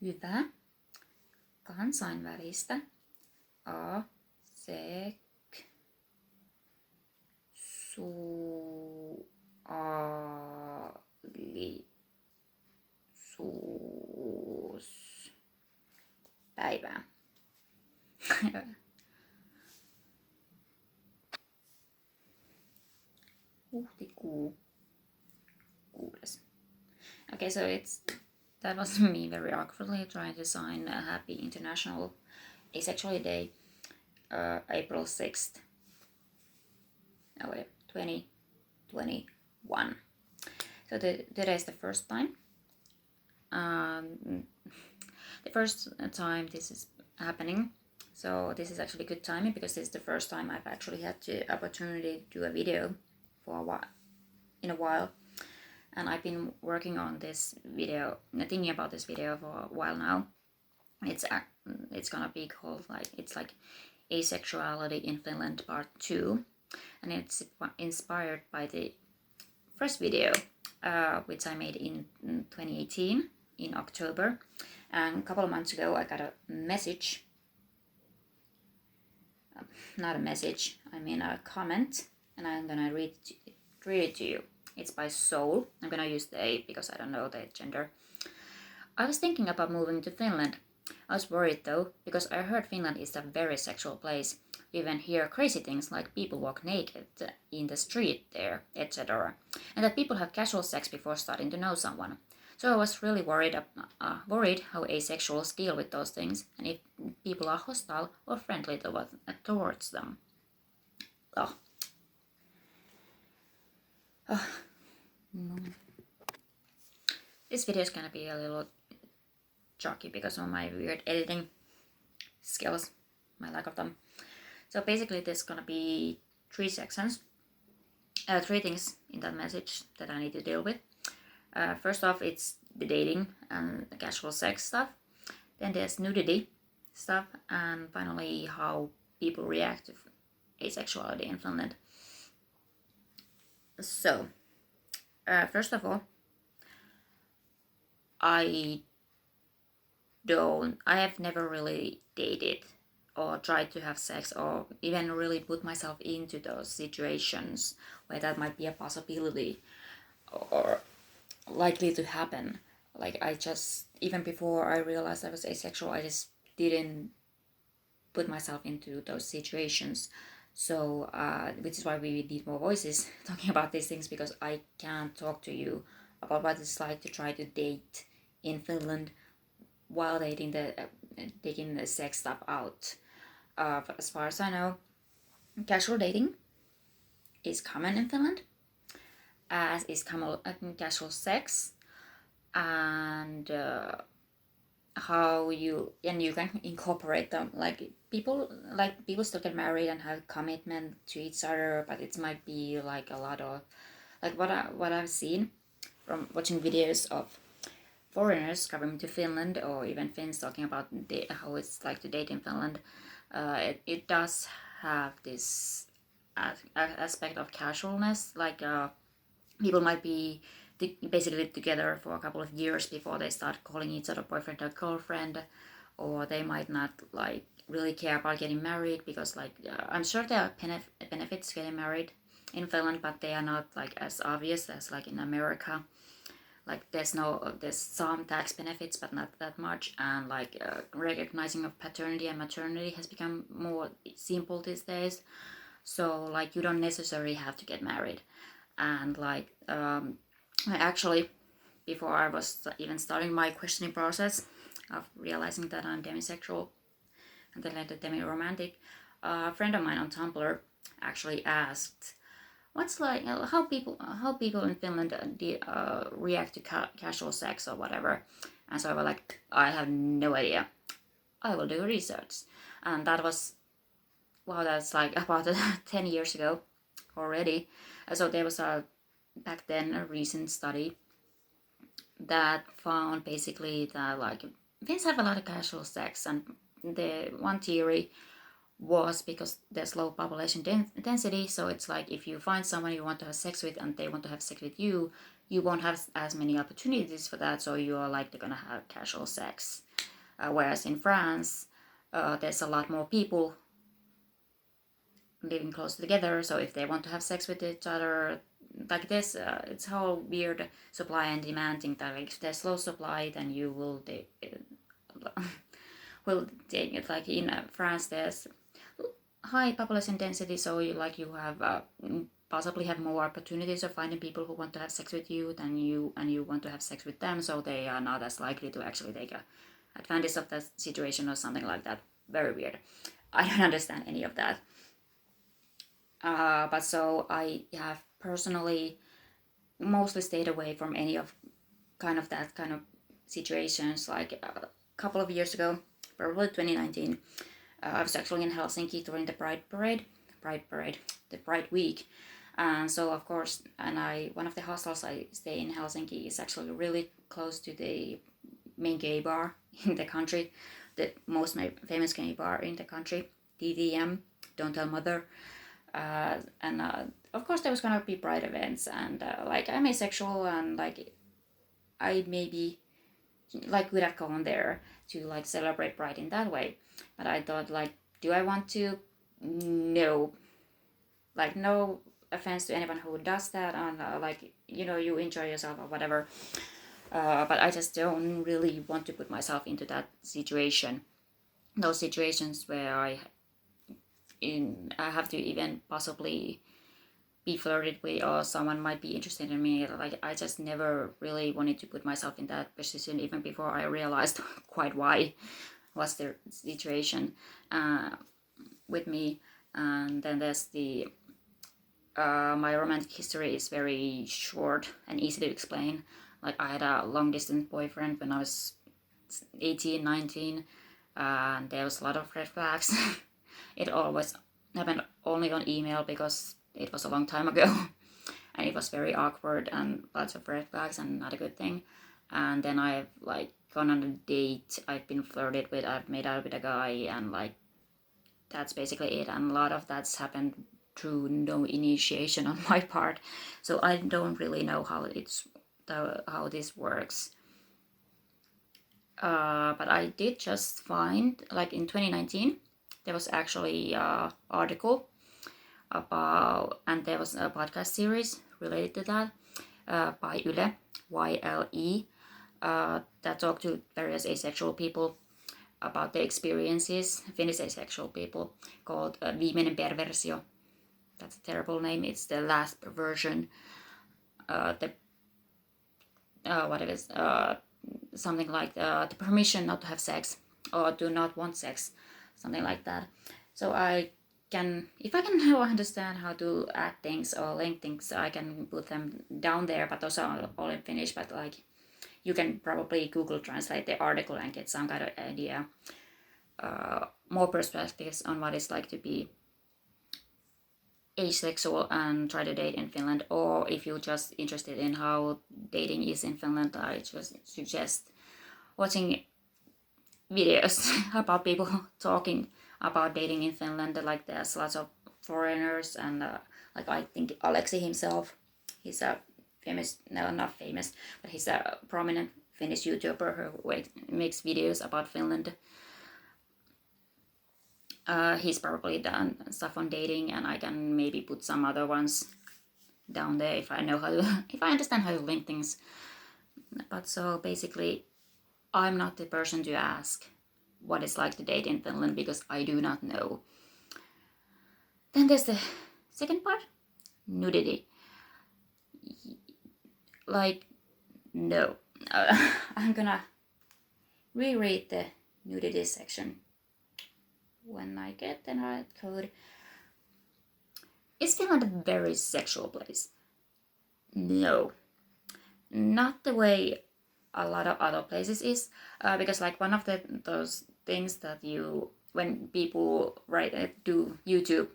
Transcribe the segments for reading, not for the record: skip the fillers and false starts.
hyvä kansainvälistä aseksuaalisuuspäivää. Huhtikuu 6. Okay, so that was me very awkwardly trying to sign a happy International Asexuality Day, April 6th, 2021. So today is the first time. The first time this is happening. So this is actually good timing because this is the first time I've actually had the opportunity to do a video for a while. And I've been working on this video, thinking about this video for a while now. It's gonna be called it's like Asexuality in Finland Part 2, and it's inspired by the first video, which I made in 2018 in October. And a couple of months ago, I got a message. Not a message. I mean a comment, and I'm gonna read it to you. It's by Soul. I'm gonna use they because I don't know the gender. I was thinking about moving to Finland. I was worried though, because I heard Finland is a very sexual place. You even hear crazy things like people walk naked in the street there, etc. And that people have casual sex before starting to know someone. So I was really worried how asexuals deal with those things, and if people are hostile or friendly towards them. This video is gonna be a little chocky because of my weird editing skills, my lack of them. So basically there's gonna be 3 sections, 3 things in that message that I need to deal with. First off, it's the dating and the casual sex stuff. Then there's nudity stuff, and finally how people react to asexuality in Finland. So, first of all, I have never really dated or tried to have sex or even really put myself into those situations where that might be a possibility or likely to happen. Like even before I realized I was asexual, I just didn't put myself into those situations. So, which is why we need more voices talking about these things, because I can't talk to you about what it's like to try to date in Finland while taking the sex stuff out. As far as I know, casual dating is common in Finland, as is casual sex, and you can incorporate them. Like people still get married and have commitment to each other, but it might be like a lot of like what I've seen from watching videos of foreigners coming to Finland, or even Finns talking about how it's like to date in Finland. It does have this aspect of casualness, like people might be basically together for a couple of years before they start calling each other boyfriend or girlfriend, or they might not like really care about getting married, because like I'm sure there are benefits getting married in Finland, but they are not like as obvious as like in America. Like there's some tax benefits, but not that much, and like recognizing of paternity and maternity has become more simple these days. So like you don't necessarily have to get married, and like actually, before I was even starting my questioning process of realizing that I'm demisexual and then later demi-romantic, a friend of mine on Tumblr actually asked, "What's like how people in Finland react to casual sex or whatever?" And so I was like, "I have no idea. I will do research." And that was that's like about 10 years ago already. So there was back then a recent study that found basically that like Finns have a lot of casual sex, and the one theory was because there's low population density, so it's like if you find someone you want to have sex with and they want to have sex with you, you won't have as many opportunities for that, so you are likely gonna have casual sex. whereas in France, there's a lot more people living close together, so if they want to have sex with each other, like this, it's a whole weird supply and demand thing that, like, if there's low supply, then you will take it. Like in France, there's high population density, so you have possibly have more opportunities of finding people who want to have sex with you than you, and you want to have sex with them, so they are not as likely to actually take advantage of that situation or something like that. Very weird. I don't understand any of that. But so I have personally mostly stayed away from any of that kind of situations. Like a couple of years ago, probably 2019, I was actually in Helsinki during the the Pride Week. And so of course, one of the hostels I stay in Helsinki is actually really close to the main gay bar in the country, the most famous gay bar in the country, DDM, Don't Tell Mother. And of course there was gonna be Pride events, and like I'm asexual, and like I maybe like would have gone there to like celebrate Pride in that way, but I thought, like, do I want to? No, like, no offense to anyone who does that, and like, you enjoy yourself or whatever, but I just don't really want to put myself into that situation, those situations where I have to even possibly be flirted with, or someone might be interested in me. Like, I just never really wanted to put myself in that position, even before I realized quite what's the situation with me. And then there's the my romantic history is very short and easy to explain. Like, I had a long distance boyfriend when I was 18, 19, and there was a lot of red flags. It always happened only on email because it was a long time ago, and it was very awkward and lots of red flags and not a good thing. And then I've like gone on a date, I've been flirted with, I've made out with a guy, and like that's basically it. And a lot of that's happened through no initiation on my part, so I don't really know how this works. But I did just find, like, in 2019, there was actually an article about, and there was a podcast series related to that by Yle, YLE, that talked to various asexual people about their experiences, Finnish asexual people, called Viimeinen perversio. That's a terrible name. It's the last perversion. What it is, something like the permission not to have sex or do not want sex, something like that. So if I can now understand how to add things or link things, I can put them down there, but those are all in Finnish. But like, you can probably Google translate the article and get some kind of idea, more perspectives on what it's like to be asexual and try to date in Finland. Or if you're just interested in how dating is in Finland, I just suggest watching videos about people talking about dating in Finland. Like, there's lots of foreigners, and like, I think Aleksi himself, he's a famous, no, not famous, but he's a prominent Finnish YouTuber who makes videos about Finland. He's probably done stuff on dating, and I can maybe put some other ones down there if I know how to, if I understand how to link things. But so basically, I'm not the person to ask what it's like to date in Finland, because I do not know. Then there's the second part, nudity. Like, no. I'm gonna reread the nudity section when I get the right code. Is Finland a very sexual place? No. Not the way a lot of other places is, because like one of those things that when people do YouTube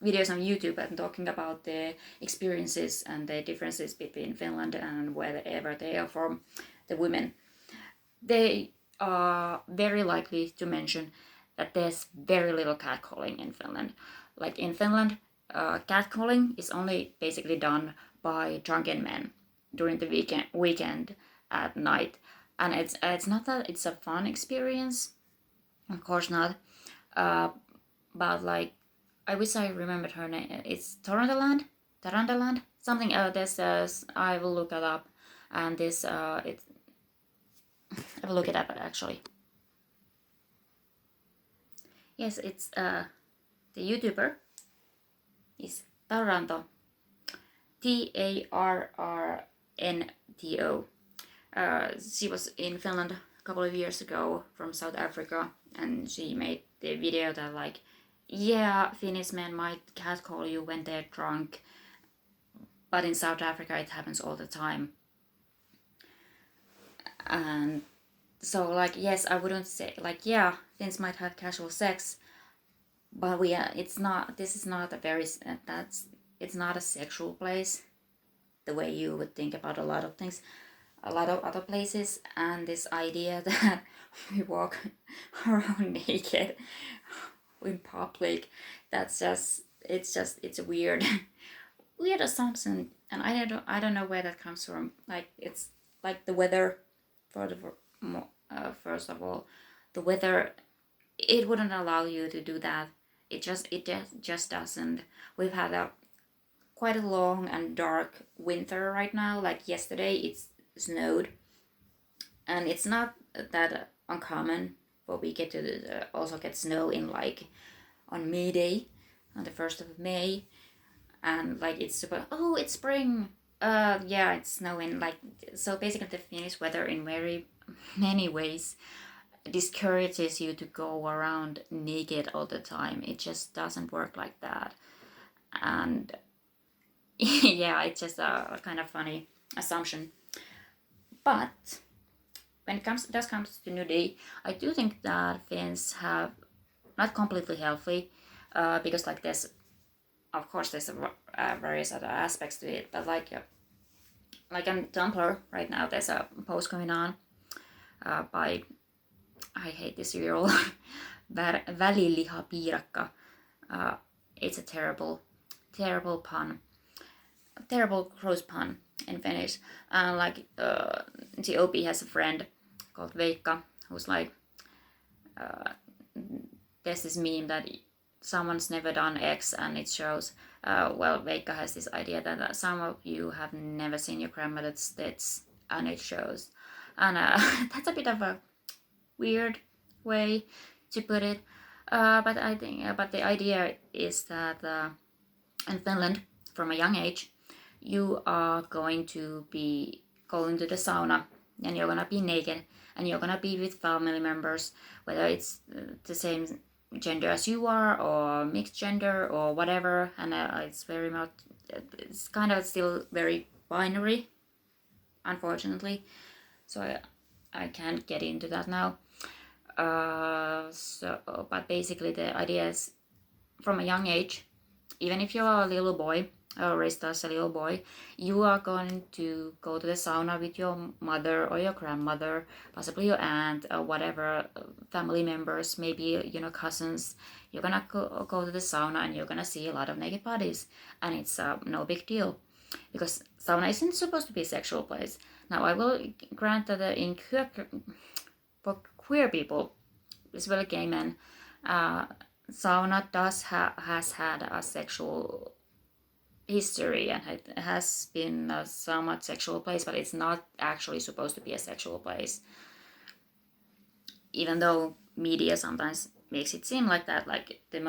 videos on YouTube and talking about the experiences and the differences between Finland and wherever they are from, the women, they are very likely to mention that there's very little catcalling in Finland. Like, in Finland, catcalling is only basically done by drunken men during the weekend at night. and it's not that it's a fun experience, of course not. Uh, but like I wish I remembered her name. It's Torontoland, something. This I will look it up, and this it I will look it up actually. Yes, it's the YouTuber is Taranto, Tarrnto. She was in Finland a couple of years ago from South Africa, and she made the video that like, yeah, Finnish men might catcall you when they're drunk, but in South Africa it happens all the time. And so like, yes, I wouldn't say like, yeah, Finns might have casual sex, but it's not. This is not a very it's not a sexual place, the way you would think about a lot of things, a lot of other places, and this idea that we walk around naked in public, that's just it's a weird weird assumption, and I don't know where that comes from. Like it's like the weather, for the first of all, the weather, it wouldn't allow you to do that. It just doesn't. We've had a quite a long and dark winter right now. Like yesterday, it's snowed, and it's not that uncommon for we get to also get snow in like on May Day, on the 1st of May, and like it's super. Oh, it's spring. Yeah, it's snowing. Like so, basically, the Finnish weather in very many ways discourages you to go around naked all the time. It just doesn't work like that, and yeah, it's just a kind of funny assumption. But when it comes to nudity, I do think that Finns have not completely healthy, because like there's of course there's various other aspects to it, but like on Tumblr right now there's a post going on by, I hate this cereal, välilihapiirakka. It's a terrible pun, terrible gross pun in Finnish. And like the OP has a friend called Veikka who's like, there's this meme that someone's never done X, and it shows. Well, Veikka has this idea that some of you have never seen your grandmother's tits, and it shows. And that's a bit of a weird way to put it. But I think, but the idea is that in Finland, from a young age, you are going to be going to the sauna, and you're gonna be naked, and you're gonna be with family members, whether it's the same gender as you are, or mixed gender, or whatever. And it's very much, it's kind of still very binary, unfortunately. So I can't get into that now. But basically the idea is, from a young age, even if you're a little boy or raised as a little boy, you are going to go to the sauna with your mother or your grandmother, possibly your aunt or whatever family members, maybe cousins. You're gonna go to the sauna, and you're gonna see a lot of naked bodies, and it's no big deal, because sauna isn't supposed to be a sexual place. Now I will grant that for queer people, especially gay men, sauna has had a sexual history, and it has been a somewhat sexual place, but it's not actually supposed to be a sexual place, even though media sometimes makes it seem like that. Like the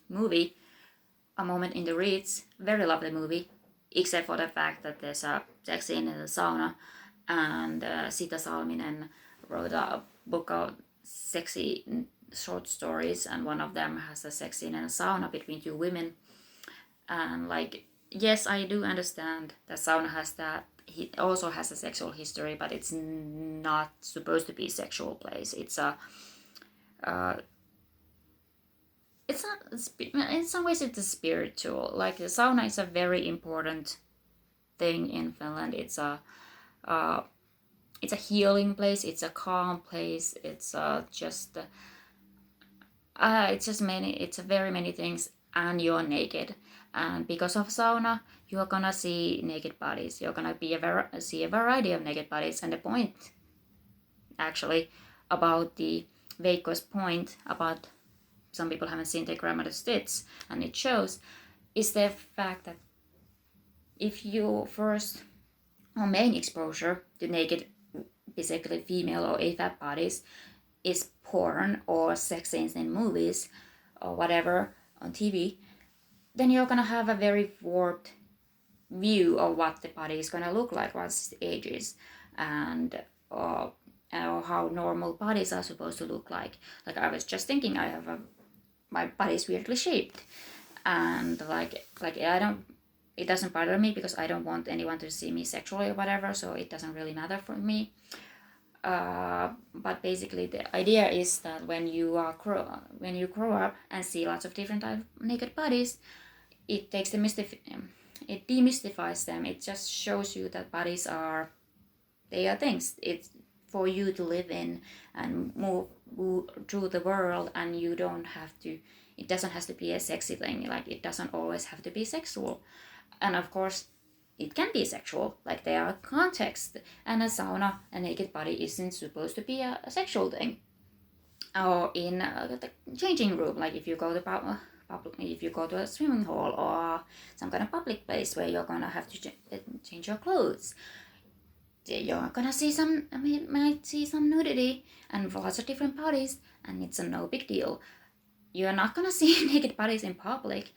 movie A Moment in the Reeds, very lovely movie, except for the fact that there's a sex scene in the sauna, and Sita Salminen wrote a book of sexy short stories, and one of them has a sex scene in a sauna between two women. And like, yes, I do understand that sauna has that. It also has a sexual history, but it's not supposed to be a sexual place. It's a it's not, in some ways it's a spiritual. Like the sauna is a very important thing in Finland. It's a healing place. It's a calm place. It's just many. It's very many things. and you're naked. And because of sauna, you're gonna see naked bodies. You're gonna see a variety of naked bodies. And the point, actually, about the Veikko's point about some people haven't seen the grandmother's tits, and it shows, is the fact that if you first or main exposure to naked, basically female or aphab bodies, is porn or sex scenes in movies or whatever on TV, then you're gonna have a very warped view of what the body is gonna look like once it ages, and or how normal bodies are supposed to look like. Like I was just thinking, my body is weirdly shaped, and like I don't. It doesn't bother me because I don't want anyone to see me sexually or whatever, so it doesn't really matter for me. But basically, the idea is that when you grow up and see lots of different type of naked bodies, it it demystifies them. It just shows you that bodies they are things. It's for you to live in and move through the world, and you don't have to. It doesn't have to be a sexy thing. Like it doesn't always have to be sexual, and of course, it can be sexual. Like there are contexts, and a sauna, a naked body isn't supposed to be a sexual thing. Or in the changing room, like if you go to if you go to a swimming hall or some kind of public place where you're gonna have to change your clothes, you're gonna see might see some nudity and lots of different bodies, and it's no big deal. You're not gonna see naked bodies in public,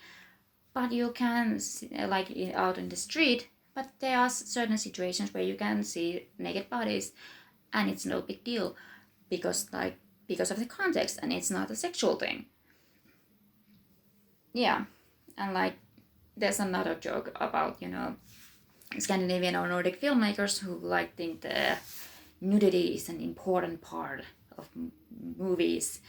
but you can see, like out in the street. But there are certain situations where you can see naked bodies, and it's no big deal because of the context, and it's not a sexual thing. Yeah, and like there's another joke about Scandinavian or Nordic filmmakers who like think the nudity is an important part of movies.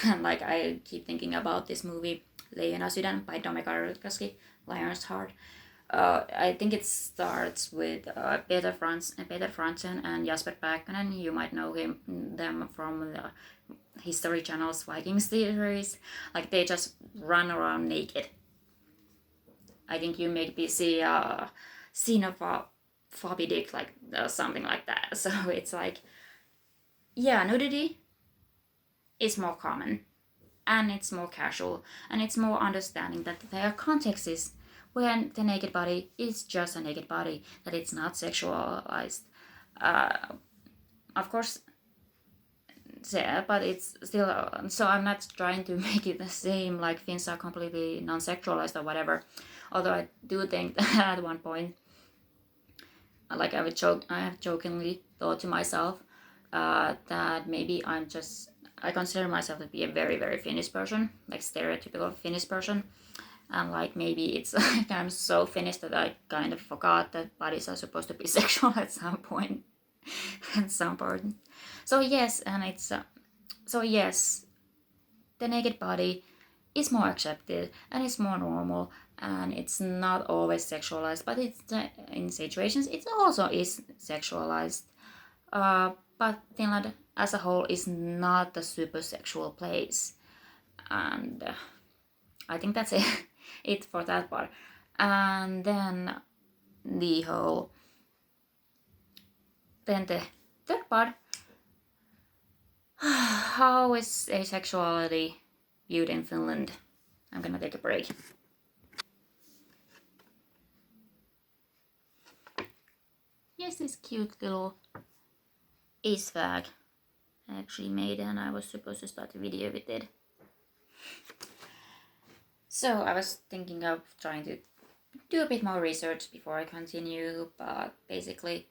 And like I keep thinking about this movie Leijona sydän by Tomi Karkoski, Lion's Heart. I think it starts with Peter Frantzen and Jasper Pääkkönen. You might know them from the History Channel's Vikings series. Like they just run around naked. I think you maybe see a scene of a floppy dick, like something like that. So it's like, yeah, nudity is more common, and it's more casual, and it's more understanding that there are contexts when the naked body is just a naked body, that it's not sexualized. Of course, yeah, but it's still. So I'm not trying to make it the same, like Finns are completely non-sexualized or whatever. Although I do think that at one point, like I have jokingly thought to myself that maybe I consider myself to be a very, very Finnish person, like stereotypical Finnish person. And like maybe it's like I'm so Finnish that I kind of forgot that bodies are supposed to be sexual at some point. At some point. So yes, and the naked body is more accepted and it's more normal, and it's not always sexualized, but it's in situations it also is sexualized. But Finland as a whole is not a super sexual place, and I think that's it for that part. And then the third part, how is asexuality viewed in Finland? I'm gonna take a break. Yes, this cute little ace fag I actually made, and I was supposed to start a video with it. So I was thinking of trying to do a bit more research before I continue, but basically,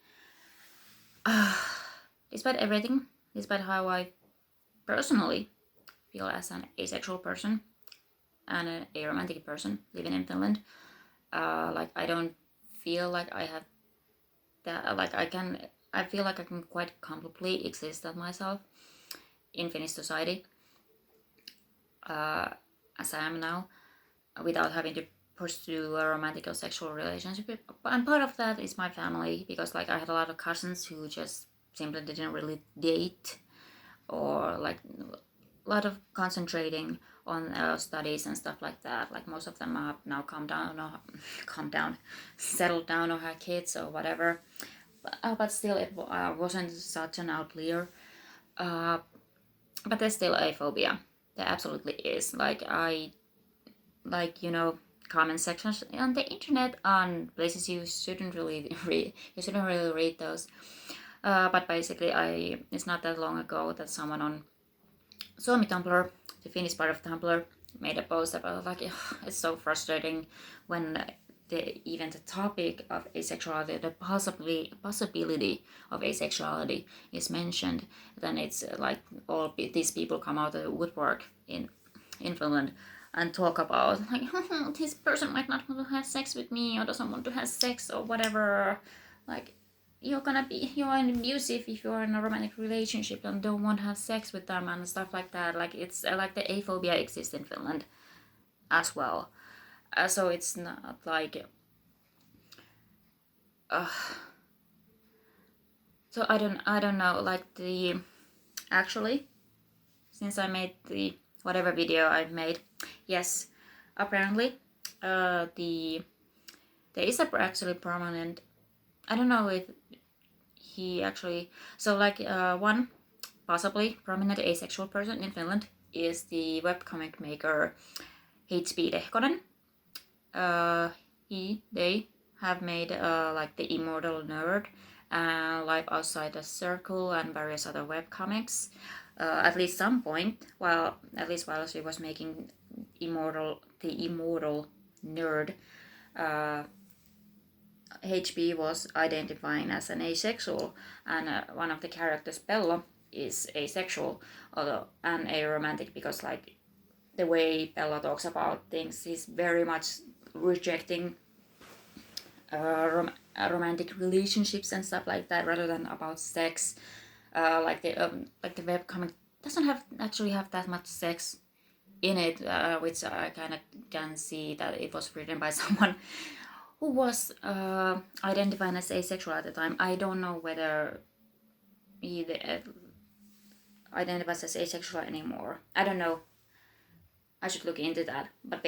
despite everything, despite how I personally feel as an asexual person and an aromantic person living in Finland, like I don't feel like I have that. Like I feel like I can quite comfortably exist as myself in Finnish society, as I am now, without having to pursue a romantic or sexual relationship. And part of that is my family, because like I had a lot of cousins who just simply didn't really date, or like a lot of concentrating on studies and stuff like that. Like most of them have now calmed down, settled down, or have kids or whatever. But still, it wasn't such an outlier. But there's still aphobia. There absolutely is. Comment sections on the internet on places you shouldn't really read. You shouldn't really read those. But basically, it's not that long ago that someone on Suomi Tumblr, the Finnish part of Tumblr, made a post about like it's so frustrating when even the topic of asexuality, the possibility of asexuality is mentioned. Then it's like all these people come out of the woodwork in Finland and talk about like this person might not want to have sex with me or doesn't want to have sex or whatever. Like you're abusive if you're in a romantic relationship and don't want to have sex with them and stuff like that. Like it's like the aphobia exists in Finland as well. So it's not like so I don't know, like actually since I made the whatever video I've made, yes, apparently there is actually prominent, I don't know if he actually, so like one possibly prominent asexual person in Finland is the webcomic maker H.P. Lehkonen. They have made like the Immortal Nerd, Life Outside the Circle, and various other webcomics. At least some point, while she was making the Immortal Nerd, HB was identifying as an asexual, and one of the characters, Bella, is asexual, although and aromantic, because like the way Bella talks about things is very much rejecting romantic relationships and stuff like that, rather than about sex. Like the webcomic doesn't have that much sex in it, which I kind of can see that it was written by someone who was identifying as asexual at the time. I don't know whether he identifies as asexual anymore. I don't know. I should look into that. But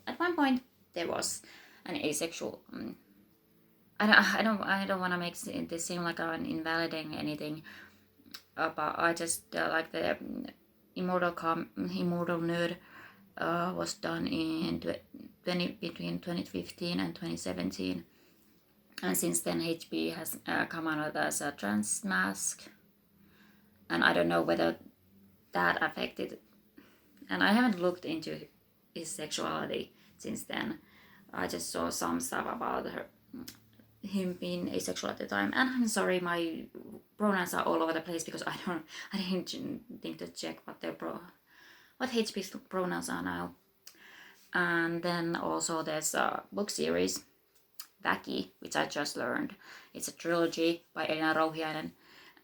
at one point there was an asexual. I don't want to make this seem like I'm invalidating anything. But I just like the Immortal Nerd was done in between 2015 and 2017, and since then HB has come out as a trans mask, and I don't know whether that affected, and I haven't looked into his sexuality since then. I just saw some stuff about him being asexual at the time, and I'm sorry, my pronouns are all over the place because I didn't think to check what HP's pronouns are now. And then also there's a book series, Väki, which I just learned. It's a trilogy by Elina Rouhiainen,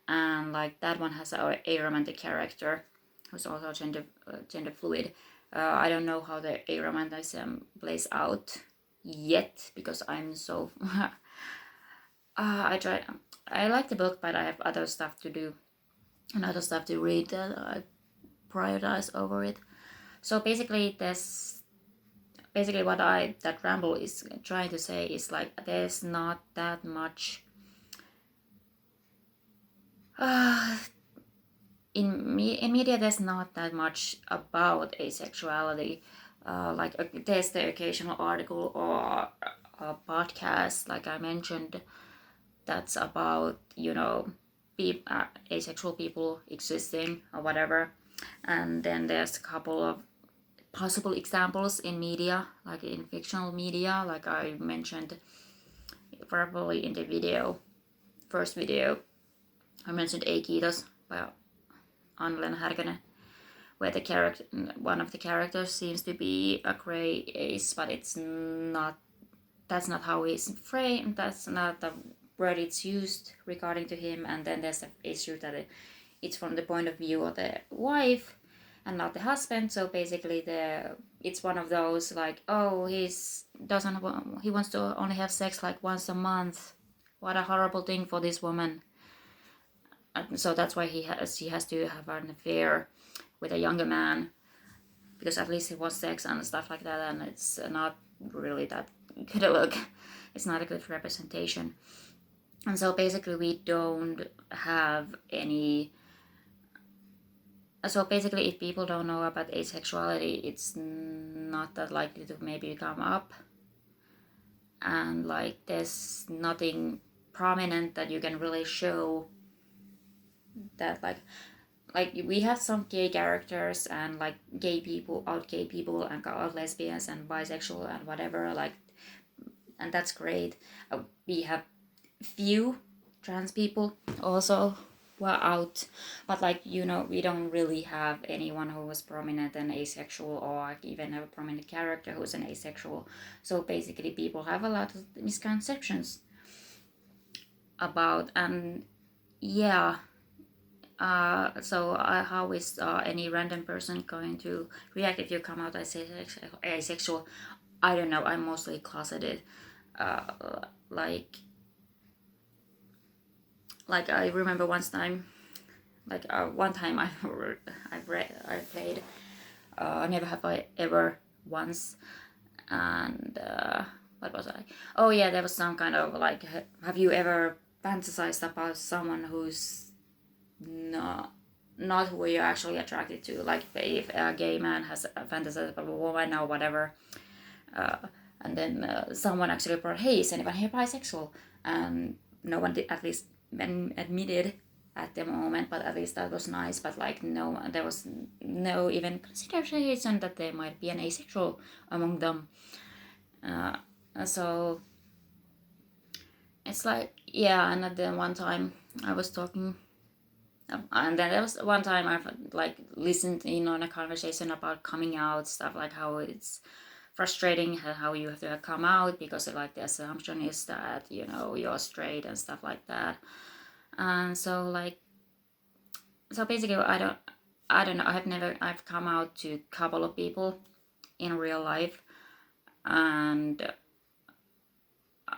and like that one has a aromantic character who's also gender fluid. I don't know how the aromanticism plays out yet because I'm so I like the book, but I have other stuff to do and other stuff to read that I prioritize over it. So basically what that ramble is trying to say is like there's not that much in media there's not that much about asexuality. There's the occasional article or a podcast, like I mentioned, that's about asexual people existing or whatever. And then there's a couple of possible examples in media, like in fictional media, like I mentioned probably in the first video, I mentioned Ei Kiitos by Anne-Leena Härkönen, where one of the characters seems to be a gray ace, but that's not how he's framed, that's not the word it's used regarding to him. And then there's an issue that it's from the point of view of the wife and not the husband. So basically it's one of those like, oh, he wants to only have sex like once a month. What a horrible thing for this woman. And so that's why she has to have an affair with a younger man. because at least it was sex and stuff like that, and it's not really that good a look. It's not a good representation. And so basically we don't have any. So basically, if people don't know about asexuality, it's not that likely to maybe come up. And like there's nothing prominent that you can really show that like we have some gay characters and like gay people, out gay people, and out lesbians and bisexual and whatever, like, and that's great. We have few trans people also were out, but like, you know, we don't really have anyone who was prominent and asexual, or even have a prominent character who's an asexual. So basically people have a lot of misconceptions about, and yeah, how is any random person going to react if you come out as asexual? I don't know. I'm mostly closeted. Like I remember one time I played Never Have I Ever once, and what was I? Oh yeah, there was some kind of like, have you ever fantasized about someone who's not who you're actually attracted to? Like if a gay man has a fantasized about a woman or whatever, and then someone actually brought, hey, is anyone here bisexual? And no one did, at least admitted at the moment, but at least that was nice. But like, no, there was no even consideration that there might be an asexual among them. So it's like, yeah. And then one time I was talking, and then there was one time I've like listened in on a conversation about coming out stuff, like how it's frustrating how you have to come out, because like the assumption is that, you know, you're straight and stuff like that. And so like, so basically I don't know, I've come out to a couple of people in real life, and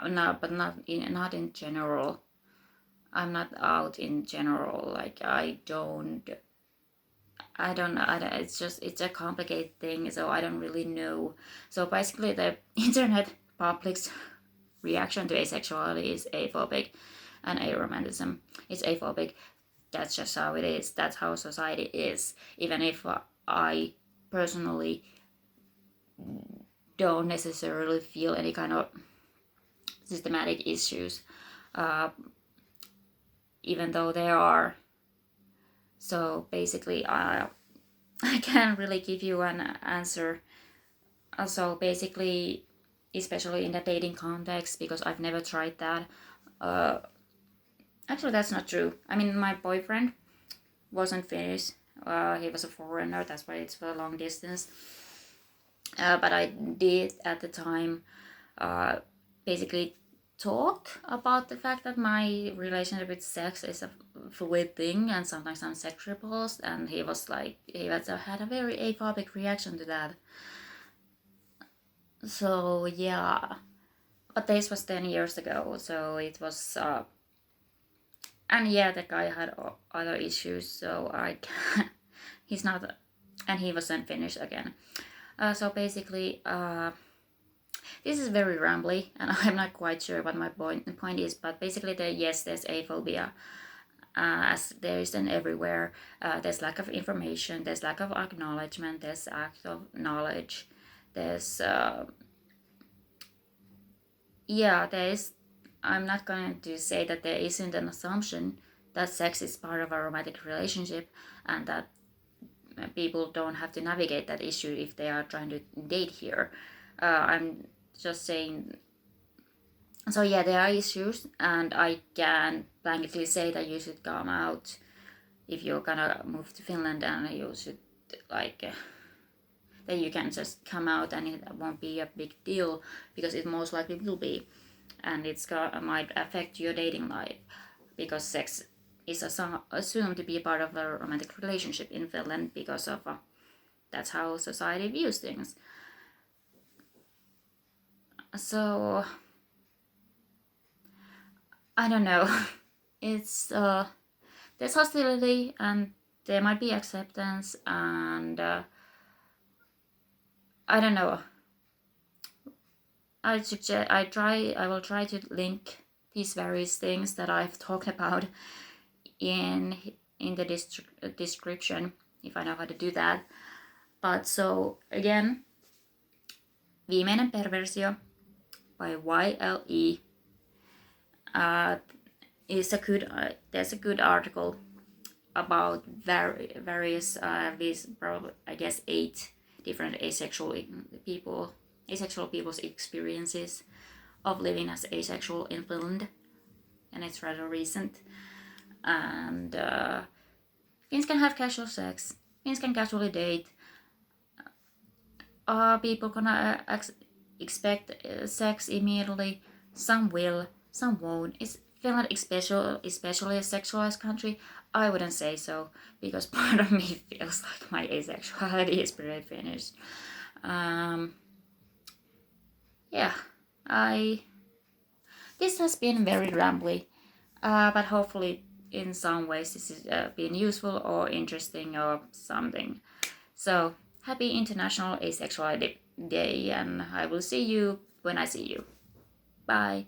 no, but not in general. I'm not out in general. Like I don't know. It's a complicated thing, so I don't really know. So basically, the internet public's reaction to asexuality is aphobic, and aromanticism is aphobic. That's just how it is. That's how society is. Even if I personally don't necessarily feel any kind of systematic issues, even though there are. So basically, I can't really give you an answer. So basically, especially in the dating context, because I've never tried that. Actually, that's not true. I mean, my boyfriend wasn't Finnish. He was a foreigner. That's why it's for long distance. But I did at the time basically talk about the fact that my relationship with sex is a fluid thing, and sometimes I'm sex repulsed, and he was like, had a very aphobic reaction to that. So yeah, but this was 10 years ago, so it was and yeah, the guy had other issues, so I can't, he's not, and he wasn't Finnish again. So basically, this is very rambly, and I'm not quite sure what my point is, but basically, there's aphobia, as there is in everywhere. There's lack of information, there's lack of acknowledgement, there's lack of knowledge, there's there is. I'm not going to say that there isn't an assumption that sex is part of a romantic relationship, and that people don't have to navigate that issue if they are trying to date here. I'm just saying. So yeah, there are issues, and I can blanketly say that you should come out if you're gonna move to Finland, and you should like that you can just come out, and it won't be a big deal, because it most likely will be, and might affect your dating life, because sex is assumed to be a part of a romantic relationship in Finland, because of that's how society views things. So I don't know. It's there's hostility, and there might be acceptance, and I don't know. I will try to link these various things that I've talked about in the description, if I know how to do that. But so again, Viimeinen perversio by YLE is a good. There's a good article about various these probably I guess 8 different asexual people's experiences of living as asexual in Finland, and it's rather recent. And Finns can have casual sex. Finns can casually date. Are people gonna expect sex immediately? Some will, some won't. Is Finland especially a sexualized country? I wouldn't say so, because part of me feels like my asexuality is pretty finished. Yeah, this has been very rambly, but hopefully in some ways this has been useful or interesting or something. So, happy International Asexuality Day, and I will see you when I see you. Bye.